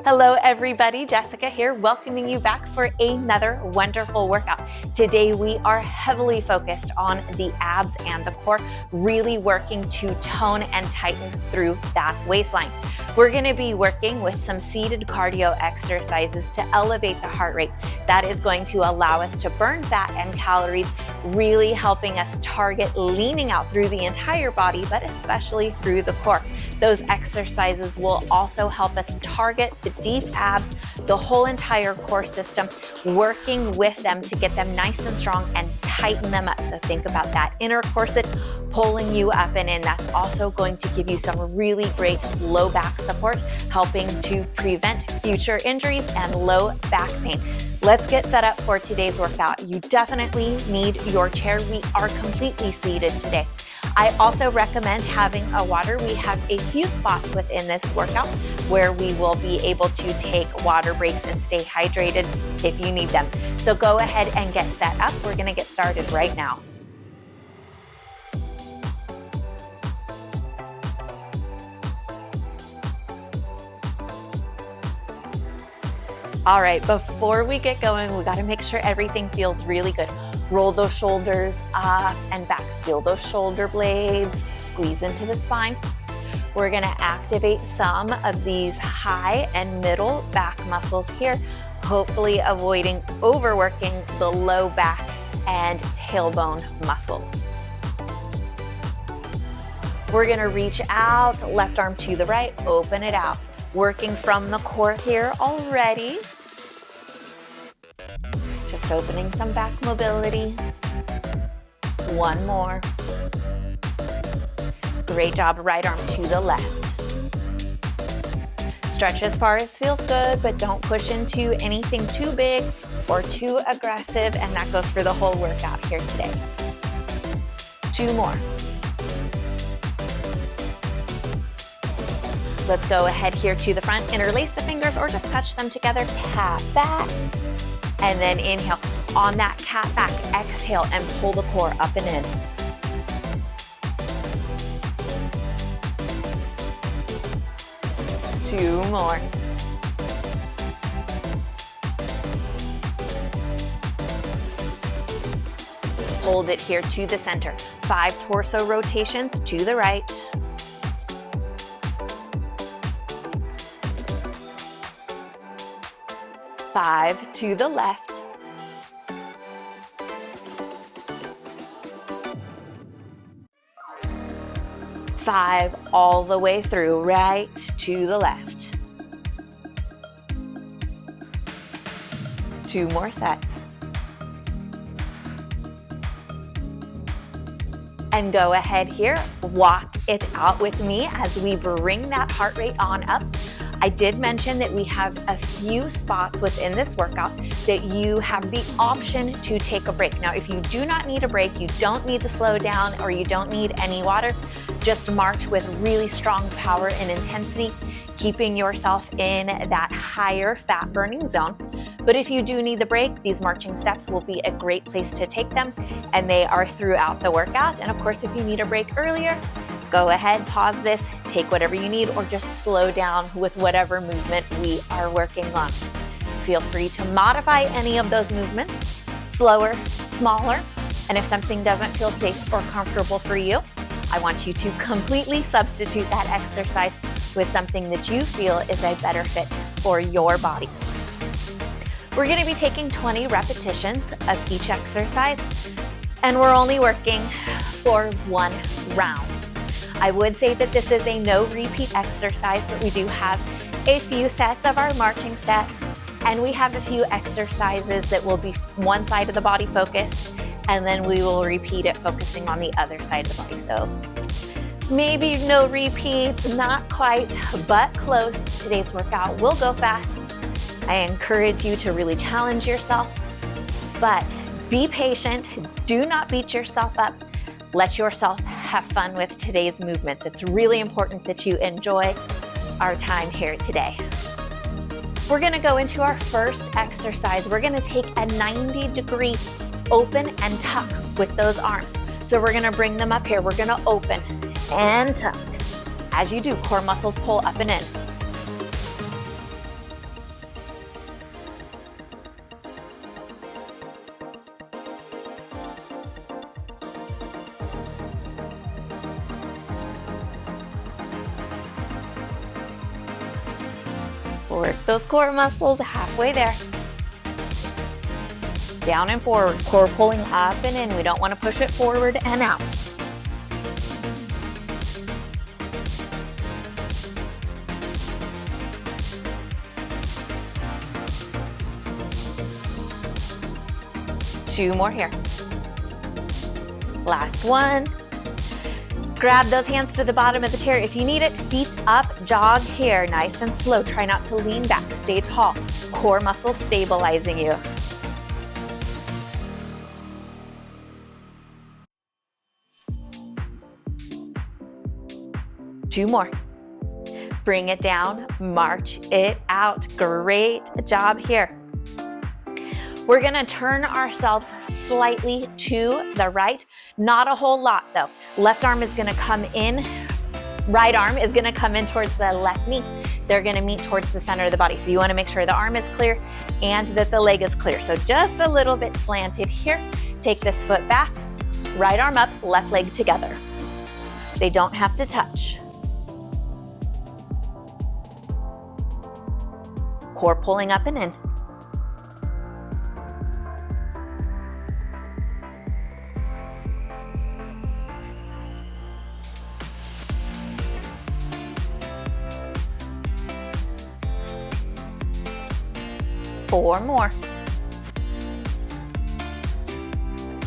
Hello everybody, Jessica here, welcoming you back for another wonderful workout. Today we are heavily focused on the abs and the core, really working to tone and tighten through that waistline. We're going to be working with some seated cardio exercises to elevate the heart rate. That is going to allow us to burn fat and calories, really helping us target leaning out through the entire body, but especially through the core. Those exercises will also help us target the deep abs, the whole entire core system, working with them to get them nice and strong and tighten them up. So think about that inner corset pulling you up and in. That's also going to give you some really great low back support, helping to prevent future injuries and low back pain. Let's get set up for today's workout. You definitely need your chair. We are completely seated today. I also recommend having a water. We have a few spots within this workout where we will be able to take water breaks and stay hydrated if you need them. So go ahead and get set up. We're going to get started right now. All right, before we get going, we got to make sure everything feels really good. Roll those shoulders up and back. Feel those shoulder blades squeeze into the spine. We're going to activate some of these high and middle back muscles here, hopefully avoiding overworking the low back and tailbone muscles. We're going to reach out, left arm to the right, open it out. Working from the core here already. Just opening some back mobility. One more. Great job, right arm to the left. Stretch as far as feels good, but don't push into anything too big or too aggressive, and that goes for the whole workout here today. Two more. Let's go ahead here to the front, interlace the fingers or just touch them together, cat back, and then inhale. On that cat back, exhale and pull the core up and in. Two more. Hold it here to the center. 5 torso rotations to the right. 5 to the left. 5 all the way through, right to the left. 2 more sets. And go ahead here, walk it out with me as we bring that heart rate on up. I did mention that we have a few spots within this workout that you have the option to take a break. Now, if you do not need a break, you don't need to slow down or you don't need any water, just march with really strong power and intensity, keeping yourself in that higher fat burning zone. But if you do need the break, these marching steps will be a great place to take them, and they are throughout the workout. And of course, if you need a break earlier, go ahead, pause this, take whatever you need, or just slow down with whatever movement we are working on. Feel free to modify any of those movements, slower, smaller, and if something doesn't feel safe or comfortable for you, I want you to completely substitute that exercise with something that you feel is a better fit for your body. We're going to be taking 20 repetitions of each exercise, and we're only working for 1 round. I would say that this is a no repeat exercise, but we do have a few sets of our marching steps, and we have a few exercises that will be one side of the body focused, and then we will repeat it focusing on the other side of the body. So maybe no repeats, not quite, but close. Today's workout will go fast. I encourage you to really challenge yourself, but be patient. Do not beat yourself up. Let yourself have fun with today's movements. It's really important that you enjoy our time here today. We're gonna go into our first exercise. We're gonna take a 90-degree open and tuck with those arms. So we're gonna bring them up here. We're gonna open and tuck. As you do, core muscles pull up and in. Work those core muscles halfway there. Down and forward, core pulling up and in. We don't want to push it forward and out. Two more here. Last one. Grab those hands to the bottom of the chair. If you need it, feet up, jog here, nice and slow. Try not to lean back, stay tall. Core muscles stabilizing you. Two more. Bring it down, march it out. Great job here. We're gonna turn ourselves slightly to the right, not a whole lot though. Left arm is gonna come in, right arm is gonna come in towards the left knee. They're gonna meet towards the center of the body. So you wanna make sure the arm is clear and that the leg is clear. So just a little bit slanted here. Take this foot back, right arm up, left leg together. They don't have to touch. Core pulling up and in. Four more.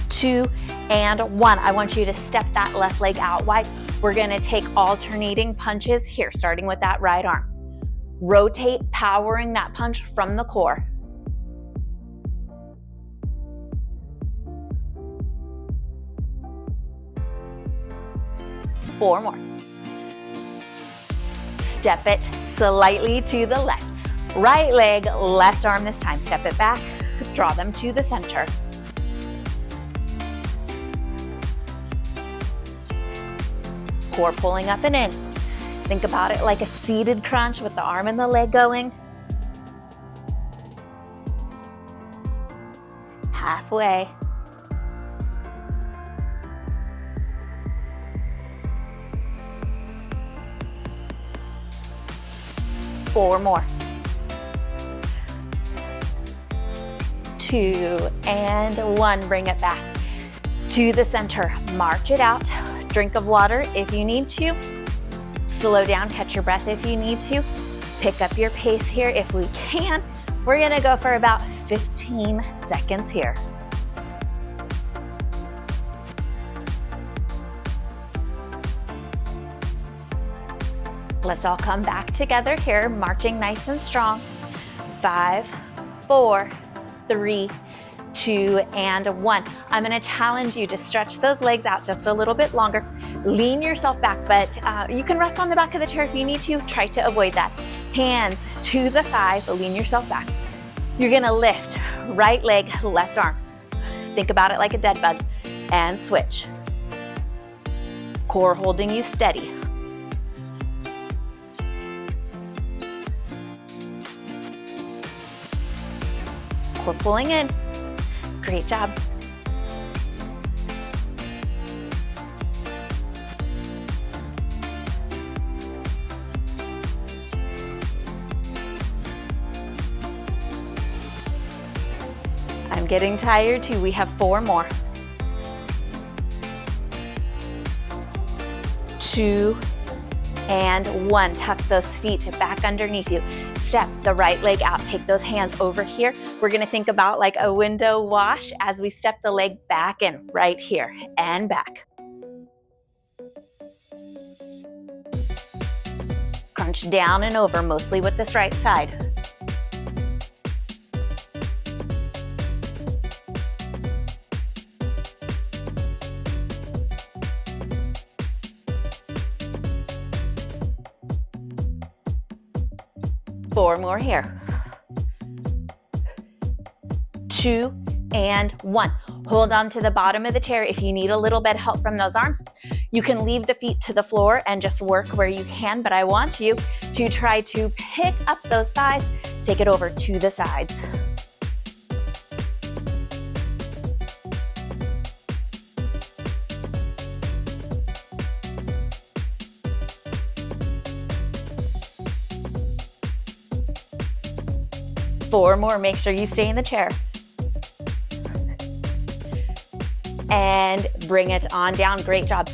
Two and one. I want you to step that left leg out wide. We're gonna take alternating punches here, starting with that right arm. Rotate, powering that punch from the core. Four more. Step it slightly to the left. Right leg, left arm this time. Step it back, draw them to the center. Core pulling up and in. Think about it like a seated crunch with the arm and the leg going. Halfway. Four more. Two and one. Bring it back to the center. March it out. Drink of water if you need to. Slow down, catch your breath if you need to. Pick up your pace here if we can. We're gonna go for about 15 seconds here. Let's all come back together here, marching nice and strong. 5, 4, 3, 2, and 1. I'm gonna challenge you to stretch those legs out just a little bit longer. Lean yourself back, but you can rest on the back of the chair if you need to. Try to avoid that. Hands to the thighs, lean yourself back. You're gonna lift, right leg, left arm. Think about it like a dead bug, and switch. Core holding you steady. Core pulling in. Great job. I'm getting tired too. We have 4 more. 2 and 1. Tuck those feet back underneath you. Step the right leg out. Take those hands over here. We're gonna think about like a window wash as we step the leg back in, right here and back. Crunch down and over, mostly with this right side. Four more here. 2 and 1. Hold on to the bottom of the chair. If you need a little bit of help from those arms, you can leave the feet to the floor and just work where you can, but I want you to try to pick up those thighs, take it over to the sides. 4 more, make sure you stay in the chair. And bring it on down, great job.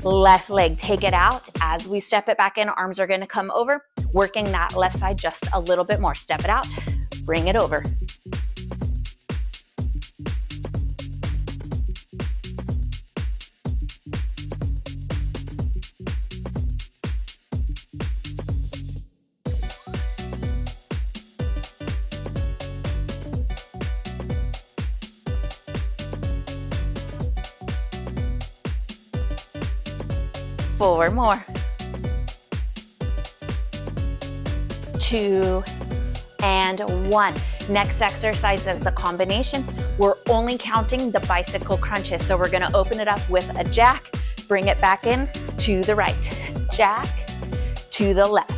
Left leg, take it out. As we step it back in, arms are gonna come over, working that left side just a little bit more. Step it out, bring it over. Four more. 2 and 1. Next exercise is a combination. We're only counting the bicycle crunches. So we're gonna open it up with a jack, bring it back in to the right. Jack to the left.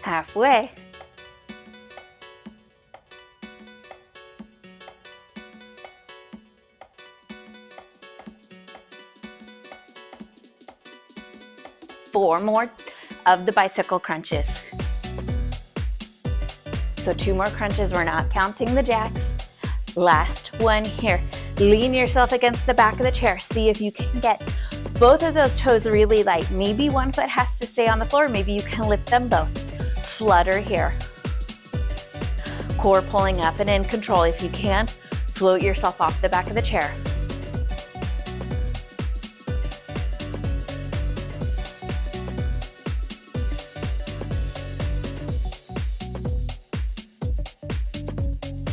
Halfway. Four more of the bicycle crunches. So 2 more crunches, we're not counting the jacks. Last one here. Lean yourself against the back of the chair. See if you can get both of those toes really light. Maybe one foot has to stay on the floor. Maybe you can lift them both. Flutter here. Core pulling up and in control. If you can, float yourself off the back of the chair.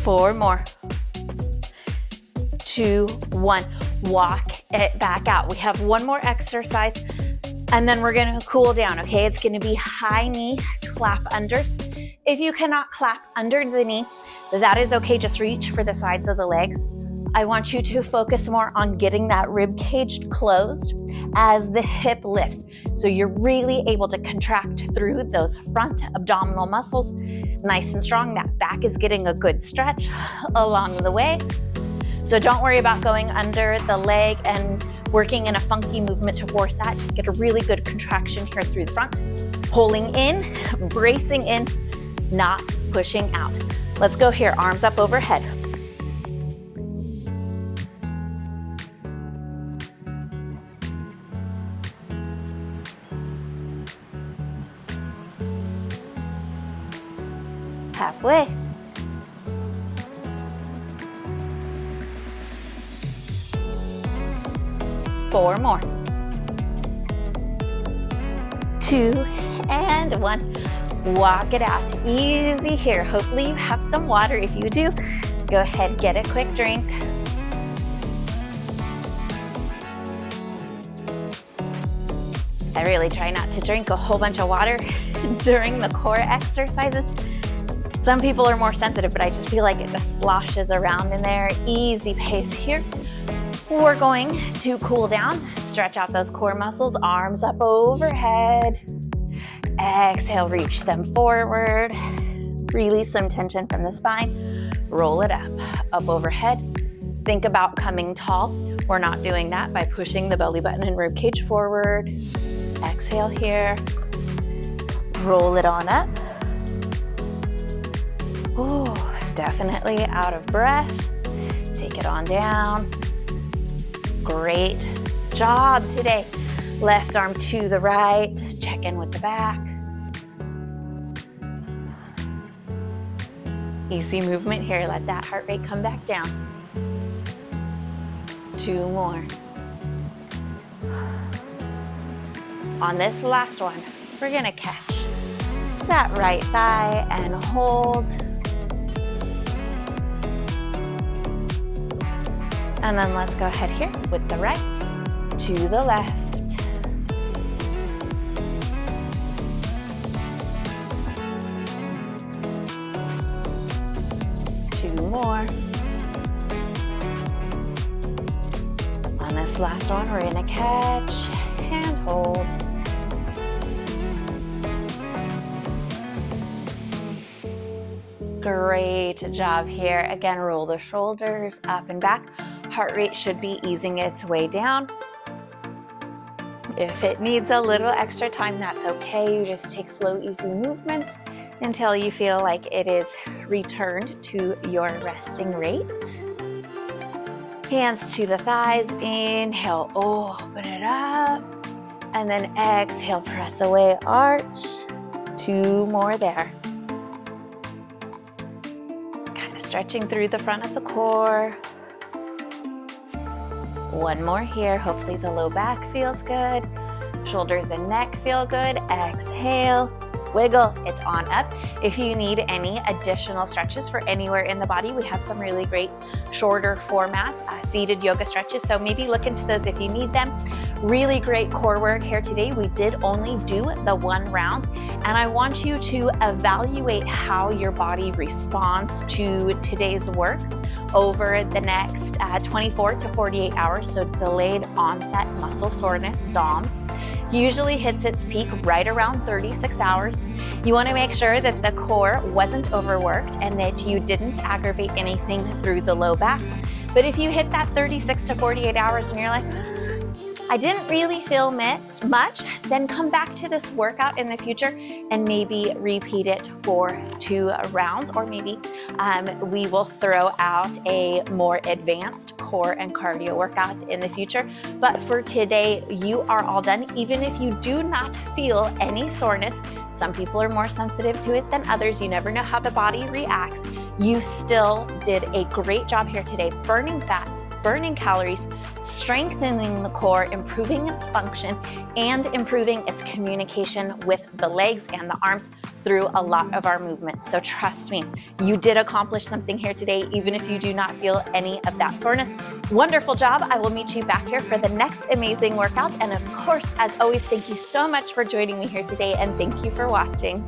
Four more. 2, 1. Walk it back out. We have one more exercise and then we're gonna cool down, okay? It's gonna be high knee, clap unders. If you cannot clap under the knee, that is okay, just reach for the sides of the legs. I want you to focus more on getting that rib cage closed as the hip lifts. So you're really able to contract through those front abdominal muscles, nice and strong. That back is getting a good stretch along the way. So don't worry about going under the leg and working in a funky movement to force that. Just get a really good contraction here through the front. Pulling in, bracing in, not pushing out. Let's go here, arms up overhead. Halfway. Four more. 2 and 1. Walk it out. Easy here. Hopefully you have some water. If you do, go ahead, get a quick drink. I really try not to drink a whole bunch of water during the core exercises. Some people are more sensitive, but I just feel like it just sloshes around in there. Easy pace here. We're going to cool down, stretch out those core muscles, arms up overhead. Exhale, reach them forward. Release some tension from the spine. Roll it up overhead. Think about coming tall. We're not doing that by pushing the belly button and rib cage forward. Exhale here. Roll it on up. Ooh, definitely out of breath. Take it on down. Great job today. Left arm to the right. Check in with the back. Easy movement here. Let that heart rate come back down. 2 more. On this last one, we're gonna catch that right thigh and hold. And then let's go ahead here with the right to the left. Two more. On this last one, we're gonna catch and hold. Great job here. Again, roll the shoulders up and back. Heart rate should be easing its way down. If it needs a little extra time, that's okay. You just take slow, easy movements until you feel like it is returned to your resting rate. Hands to the thighs. Inhale, open it up. And then exhale, press away, arch. 2 more there. Kind of stretching through the front of the core. 1 more here. Hopefully the low back feels good. Shoulders and neck feel good. Exhale, wiggle, it's on up. If you need any additional stretches for anywhere in the body, we have some really great shorter format seated yoga stretches. So maybe look into those if you need them. Really great core work here today. We did only do the 1 round, and I want you to evaluate how your body responds to today's work over the next 24 to 48 hours. So delayed onset muscle soreness, DOMS, usually hits its peak right around 36 hours. You want to make sure that the core wasn't overworked and that you didn't aggravate anything through the low back. But if you hit that 36 to 48 hours and you're like, I didn't really feel much, then come back to this workout in the future and maybe repeat it for 2 rounds, or maybe we will throw out a more advanced core and cardio workout in the future. But for today, you are all done. Even if you do not feel any soreness, some people are more sensitive to it than others. You never know how the body reacts. You still did a great job here today, burning fat, burning calories, strengthening the core, improving its function, and improving its communication with the legs and the arms through a lot of our movements. So trust me, you did accomplish something here today, even if you do not feel any of that soreness. Wonderful job. I will meet you back here for the next amazing workout. And of course, as always, thank you so much for joining me here today, and thank you for watching.